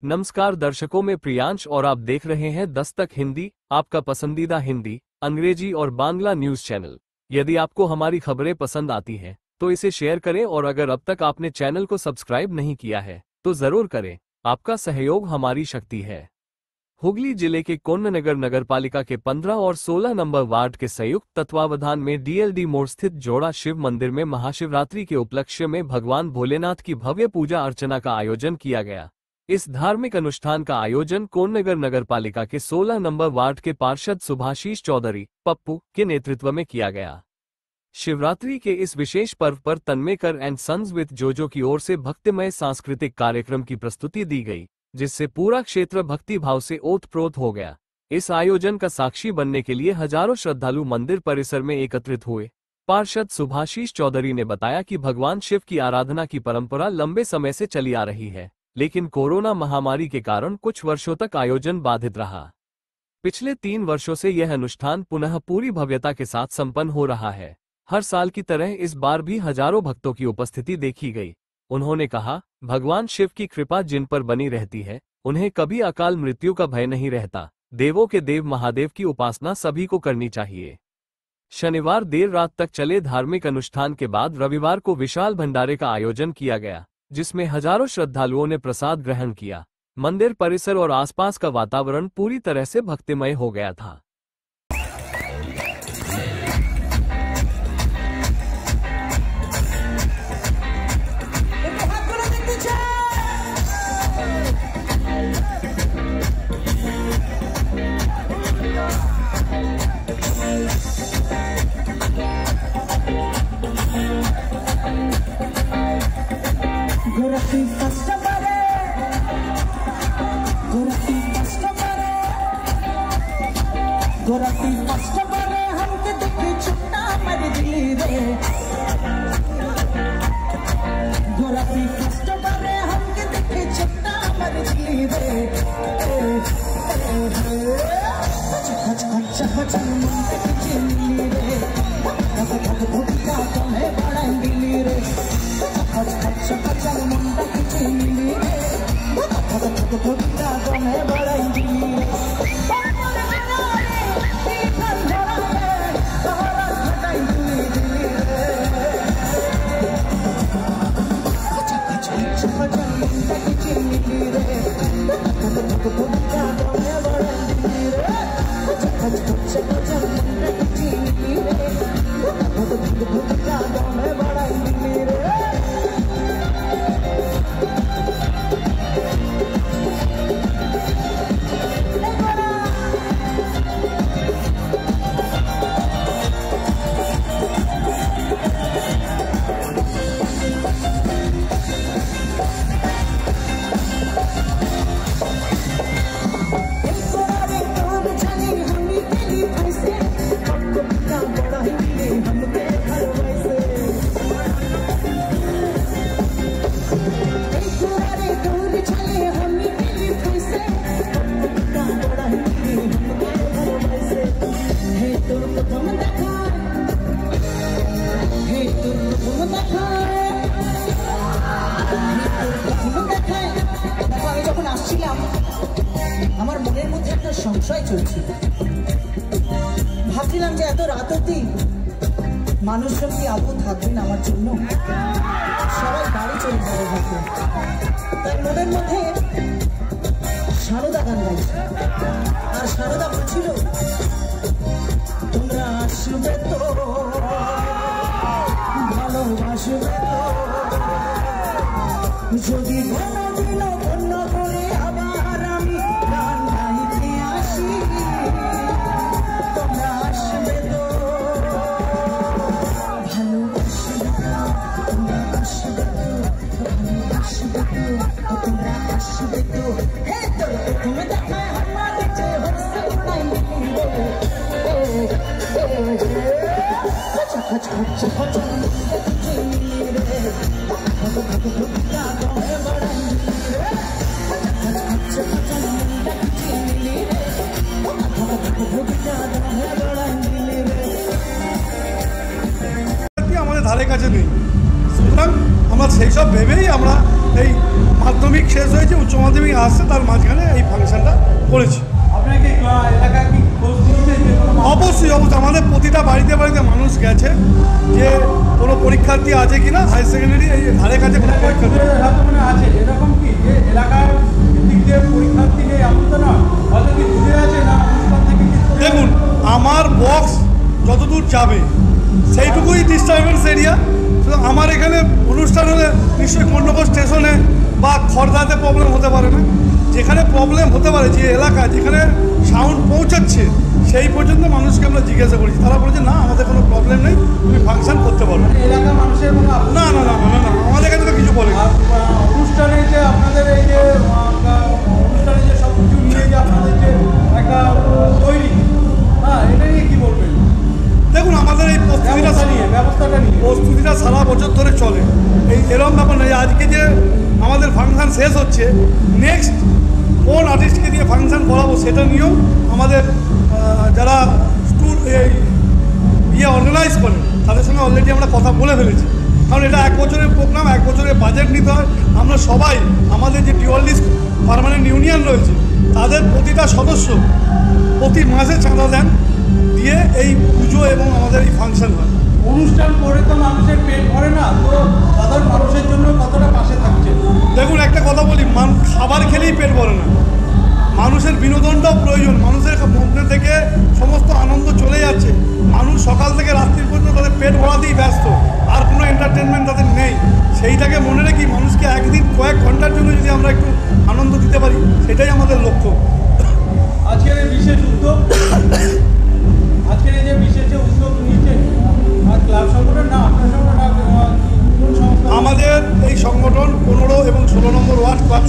नमस्कार दर्शकों, में प्रियांश और आप देख रहे हैं दस्तक हिंदी, आपका पसंदीदा हिंदी, अंग्रेजी और बांग्ला न्यूज चैनल। यदि आपको हमारी खबरें पसंद आती हैं तो इसे शेयर करें और अगर अब तक आपने चैनल को सब्सक्राइब नहीं किया है तो जरूर करें। आपका सहयोग हमारी शक्ति है। हुगली जिले के कोन्ननगर नगरपालिका के 15 और 16 नंबर वार्ड के संयुक्त तत्वावधान में डीएलडी मोड़ स्थित जोड़ा शिव मंदिर में महाशिवरात्रि के उपलक्ष्य में भगवान भोलेनाथ की भव्य पूजा अर्चना का आयोजन किया गया। इस धार्मिक अनुष्ठान का आयोजन कोन्ननगर नगरपालिका के 16 नंबर वार्ड के पार्षद सुभाशीष चौधरी पप्पू के नेतृत्व में किया गया। शिवरात्रि के इस विशेष पर्व पर तन्मेकर एंड सन्स विद जोजो की ओर से भक्तिमय सांस्कृतिक कार्यक्रम की प्रस्तुति दी गई, जिससे पूरा क्षेत्र भक्ति भाव से ओतप्रोत हो गया। इस आयोजन का साक्षी बनने के लिए हजारों श्रद्धालु मंदिर परिसर में एकत्रित हुए। पार्षद सुभाशीष चौधरी ने बताया कि भगवान शिव की आराधना की परंपरा लंबे समय से चली आ रही है, लेकिन कोरोना महामारी के कारण कुछ वर्षों तक आयोजन बाधित रहा। पिछले 3 वर्षों से यह अनुष्ठान पुनः पूरी भव्यता के साथ संपन्न हो रहा है। हर साल की तरह इस बार भी हजारों भक्तों की उपस्थिति देखी गई। उन्होंने कहा, भगवान शिव की कृपा जिन पर बनी रहती है उन्हें कभी अकाल मृत्यु का भय नहीं रहता। देवों के देव महादेव की उपासना सभी को करनी चाहिए। शनिवार देर रात तक चले धार्मिक अनुष्ठान के बाद रविवार को विशाल भंडारे का आयोजन किया गया, जिसमें हजारों श्रद्धालुओं ने प्रसाद ग्रहण किया। मंदिर परिसर और आसपास का वातावरण पूरी तरह से भक्तिमय हो गया था। गोरखी फर्स्ट बारे हमके देखे छुट्टा मर दिली रे। गोरखी फर्स्ट बारे हमके देखे छुट्टा मर दिली रे। खच खच खच मुंडे की चिली रे। खच खच भुट्टा तुम्हें बड़ा दिली रे। खच खच खच मुंडे की चिली रे। खच खच भुट्टा तुम्हें बड़ा दिली रे। যখন আসছিলাম আমার মনের মধ্যে একটা সংশয় চলছিল। ভাবছিলাম যে এত রাত অবধি মানুষজন কি আদৌ থাকবেন আমার জন্য, সবাই বাড়ি চলে যাবে হয়তো। তাই মনের মধ্যে সারদা গান গাইছে, আর সারদা বলছিল, তোমরা আসবে তো, ভালোবাসবে তো, যদি কোনোদিন অন্য করে আবার আমি গান গাইতে আসি, তোমরা আসবে তো, ভালোবাসবে তো, তোমরা আসবে তো, ভালোবাসবে তো, তোমরা আসবে তো। হে তোর তুমি দেখায় আমার যে হরসে উড়াই রে। খচ খচ খচ খচ রে। আমাদের ধারে কাছে নেই, সুতরাং আমরা সেই সব ভেবেই আমরা এই মাধ্যমিক শেষ হয়েছে, উচ্চ মাধ্যমিক আসছে, তার মাঝখানে এই ফাংশনটা করেছি। আপনাকে এলাকা কি খোঁজ দিয়েছে যে অবশ্যই আমাদের প্রতিটা বাড়িতে বাড়িতে মানুষ গেছে যে কোনো পরীক্ষার্থী আছে কিনা, হায়ার সেকেন্ডারি এই ধারে কাছে কোনো পরীক্ষার্থী মানে আছে এরকম কি যে এলাকার দিক দিয়ে পরীক্ষার্থী নেই এমন তো না, হয়তো কি দূরে আছে না অনুষ্ঠান থেকে কি? দেখুন, আমার বক্স যতদূর যাবে সেইটুকুই ডিস্টারবেন্স এরিয়া। আমার এখানে অনুষ্ঠান হলে নিশ্চয়ই কর্ণকর স্টেশনে বা খড়দাতে প্রবলেম হতে পারে না। যেখানে প্রবলেম হতে পারে, যে এলাকা যেখানে সাউন্ড পৌঁছাচ্ছে সেই পর্যন্ত মানুষকে আমরা জিজ্ঞাসা করেছি, তারা বলেছে না আমাদের কোনো প্রবলেম নেই, তুমি ফাংশন করতে পারো। এলাকার মানুষের কোনো না না না না না আমাদের কাছে তো কিছু বলে অনুষ্ঠানে যে আপনাদের এই যে অনুষ্ঠানে যে সব কিছু নিয়ে যে আপনাদের যে একটা তৈরি, হ্যাঁ এটা নিয়ে কী বলবেন? দেখুন, আমাদের এই ব্যবস্থাটা নিয়ে প্রস্তুতিটা সারা বছর ধরে চলে। এরকম ব্যাপার নয় আজকে যে আমাদের ফাংশন শেষ হচ্ছে, নেক্সট কোন আর্টিস্টকে দিয়ে ফাংশন করাবো সেটা নিয়েও আমাদের যারা অর্গানাইজ করে তাদের সঙ্গে অলরেডি আমরা কথা বলে ফেলেছি। কারণ এটা 1 বছরের প্রোগ্রাম, 1 বছরের বাজেট নিতে হয়। আমরা সবাই আমাদের যে টিওয়ারলিস্ট পার্মানেন্ট ইউনিয়ন রয়েছে তাদের প্রতিটা সদস্য প্রতি মাসে চাঁদা দেন, দিয়ে এই পুজো এবং আমাদের এই ফাংশন হয়। অনুষ্ঠান করে তো মানুষের পেট ভরে না, তো সাধারণ মানুষের জন্য কতটা পাশে থাকছে? দেখুন, একটা কথা বলি, খাবার খেলেই পেট ভরে না, মানুষের বিনোদনটাও প্রয়োজন। মানুষের মধ্যে থেকে সমস্ত আনন্দ চলে যাচ্ছে, মানুষ সকাল থেকে রাত্রি পর্যন্ত তাদের পেট ভরাতেই ব্যস্ত, আর কোনো এন্টারটেনমেন্ট তাদের নেই। সেইটাকে মনে রেখে মানুষকে একদিন কয়েক ঘন্টার জন্য যদি আমরা একটু আনন্দ দিতে পারি, সেটাই আমাদের লক্ষ্য। আজকের এই বিশেষ উদ্যোগ, আজকের এই যে বিশেষ যে উদ্যোগ নিয়েছেন আর ক্লাব সংগঠন না আপনার সংগঠন, আমাদের এই সংগঠন 15 এবং 16 নম্বর ওয়ার্ড ক্লাব